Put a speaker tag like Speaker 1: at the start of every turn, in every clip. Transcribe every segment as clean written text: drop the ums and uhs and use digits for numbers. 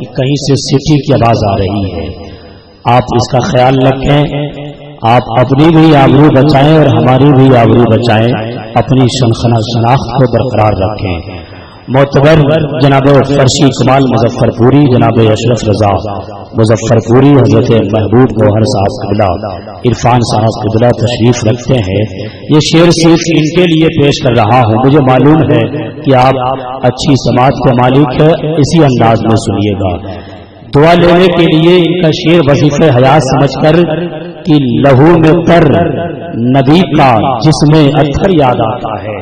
Speaker 1: کہ کہیں سے سٹی کی آواز آ رہی ہے، آپ اس کا خیال رکھیں، آپ اپنی بھی آبرو بچائیں اور ہماری بھی آبرو بچائیں، اپنی شناخت کو برقرار رکھیں۔ معتبر جناب فرشی کمال مظفر پوری، جناب اشرف رضا مظفر پوری، حضرت محبوب گوہر صاحب قبلہ، عرفان صاحب قبلہ تشریف رکھتے ہیں۔ یہ شعر صرف ان کے لیے پیش کر رہا ہوں، مجھے معلوم ہے کہ آپ اچھی سماعت کے مالک ہے، اسی انداز میں سنیے گا۔ دعا لینے کے لیے ان کا شعر وظیفہ حیات سمجھ کر کہ لہو میں تر نبی کا جس میں اتھر یاد آتا ہے۔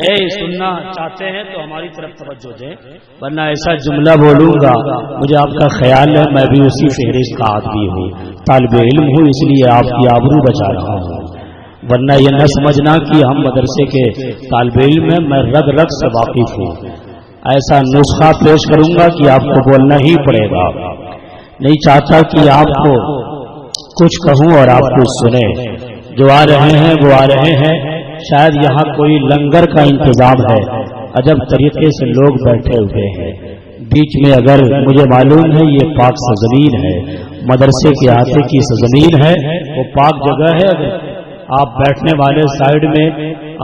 Speaker 1: اے سننا چاہتے ہیں تو ہماری طرف توجہ دیں، ورنہ ایسا جملہ بولوں گا، مجھے آپ کا خیال ہے میں بھی اسی فہرست کا آدمی ہوں، طالب علم ہوں، اس لیے آپ کی آبرو بچا رہا ہوں، ورنہ یہ نہ سمجھنا کہ ہم مدرسے کے طالب علم ہیں، میں رگ رگ سے واقف ہوں۔ ایسا نسخہ پیش کروں گا کہ آپ کو بولنا ہی پڑے گا، نہیں چاہتا کہ آپ کو کچھ کہوں اور آپ کچھ سنیں۔ جو آ رہے ہیں وہ آ رہے ہیں، شاید یہاں کوئی لنگر کا انتظام ہے، عجب طریقے سے لوگ بیٹھے ہوئے ہیں بیچ میں، اگر مجھے معلوم ہے یہ پاک سرزمین ہے، مدرسے کے احاطے کی سرزمین ہے، وہ پاک جگہ ہے، اگر آپ بیٹھنے والے سائیڈ میں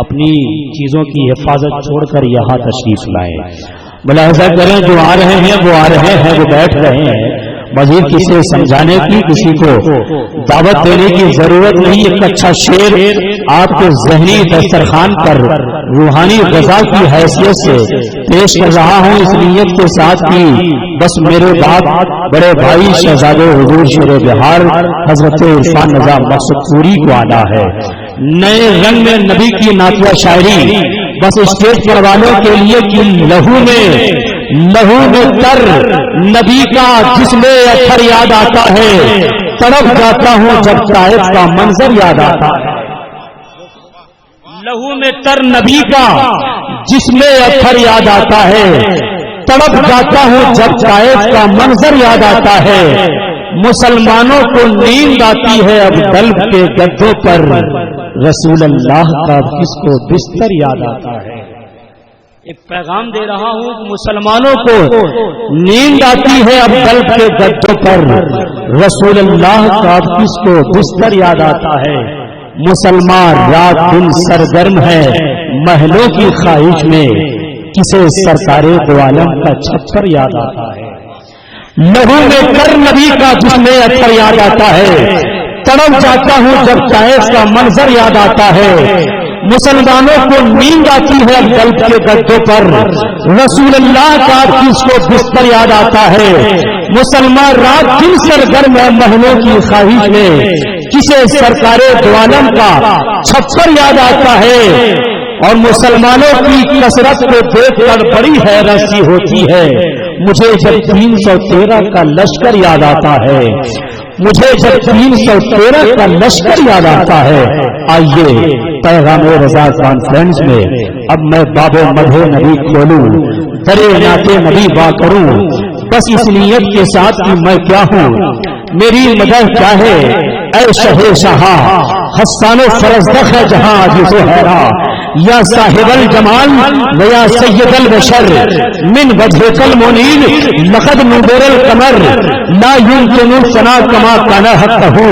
Speaker 1: اپنی چیزوں کی حفاظت چھوڑ کر یہاں تشریف لائیں۔ ملاحظہ کریں، جو آ رہے ہیں وہ آ رہے ہیں، وہ بیٹھ رہے ہیں، مزید کسی سمجھانے کی، کسی کو دعوت دینے کی ضرورت نہیں۔ ایک اچھا شعر آپ کے ذہنی دسترخوان پر روحانی غذا کی حیثیت سے پیش کر رہا ہوں، اس نیت کے ساتھ کہ بس میرے بعد بڑے بھائی شہزادے حضور شیر بہار حضرت عرفان رضا مقصد پوری کو آنا ہے۔ نئے رنگ میں نبی کی نعتیہ شاعری بس اسٹیج پر والوں کے لیے کہ لہو میں تر نبی کا جس میں اثر یاد آتا ہے، تڑپ جاتا ہوں جب طائف کا منظر یاد آتا ہے۔ لہو میں تر نبی کا جس میں اثر یاد آتا ہے، تڑپ جاتا ہوں جب طائف کا منظر یاد آتا ہے۔ مسلمانوں کو نیند آتی ہے اب دلب کے گدوں پر، رسول اللہ کا کس کو بستر یاد آتا ہے۔ ایک پیغام دے رہا ہوں، مسلمانوں کو نیند آتی ہے اب دلب کے گدوں پر، رسول اللہ کا کس کو بستر یاد آتا ہے۔ مسلمان رات دن سرگرم ہے محلوں کی خواہش میں، کسے سرکار دو عالم کا چھپر یاد آتا ہے۔ لہو میں کر نبی کا جس میں اثر یاد آتا ہے، تڑپ جاتا ہوں جب طائف کا منظر یاد آتا ہے۔ مسلمانوں کو نیند آتی ہے دلب کے گدوں پر، رسول اللہ کا کس کو بستر یاد آتا ہے۔ مسلمان رات دن سرگرم ہے محلوں کی خواہش میں، کسے سرکار دو عالم کا چھپر یاد آتا ہے۔ اور مسلمانوں کی کثرت کو دیکھ کر بڑی حیرت سی ہوتی ہے، مجھے جب 313 کا لشکر یاد آتا ہے، مجھے جب 313 کا لشکر یاد آتا ہے۔ آئیے پیغام رضا کانفرنس میں اب میں باب مدح نبی کھولوں، درے نعت نبی با کروں، بس اس نیت کے ساتھ کہ میں کیا ہوں، میری مدح کیا ہے۔ اے شہ شہا حسان و فرزدق ہے جہاں عزیز و حیرا، یا صاحب الجمال ویا سید البشر، من وجهك المنیر لقد نور القمر، لا يمكن الثناء كما كان حقه،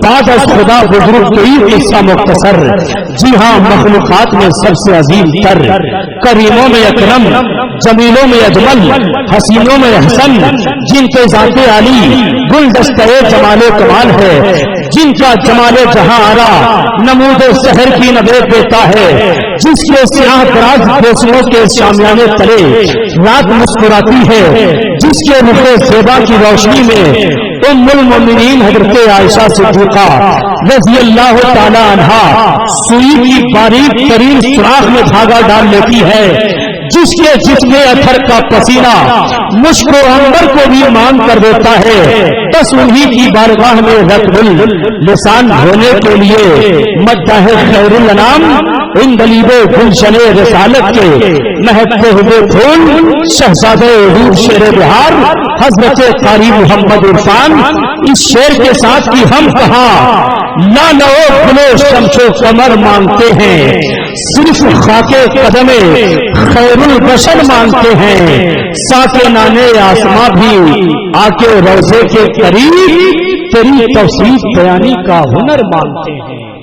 Speaker 1: بعد از خدا بزرگ کوئی قصہ مختصر، جی ہاں مخلوقات میں سب سے عظیم تر، کریموں میں اکرم، جمیلوں میں اجمل، حسینوں میں حسن، جن کے ذات عالی گلدستہ جمال و کمال ہے، جن کا جمال جہاں آرا نمود سحر کی نوید دیتا ہے، جس کے سیاہ دراز بوسوں کے شامیانے تلے رات مسکراتی ہے، جس کے رخ زیبا کی روشنی میں ام المؤمنین حضرت عائشہ صدیقہ رضی اللہ تعالی عنہا سوئی کی باریک ترین سوراخ میں دھاگا ڈال لیتی ہے، جس کے جسم اثر کا پسینہ مشک و عنبر کو بھی مان کر دیتا ہے، بس انہی کی بارگاہ میں رتب اللسان ہونے کے لیے مدح خیر الانام ان گلیبے گلشن رسالت کے مہکتے ہوئے پھول شہزادے حور شیر بہار حضرت قاری محمد عرفان اس شیر کے ساتھ کی ہم کہاں لالو گلو شمس و قمر مانگتے ہیں صرف خاک قدم خیر البشر مانگتے ہیں ساکنان آسماں بھی آ کے روضے کے قریب تیری توصیف بیانی کا ہنر مانگتے ہیں.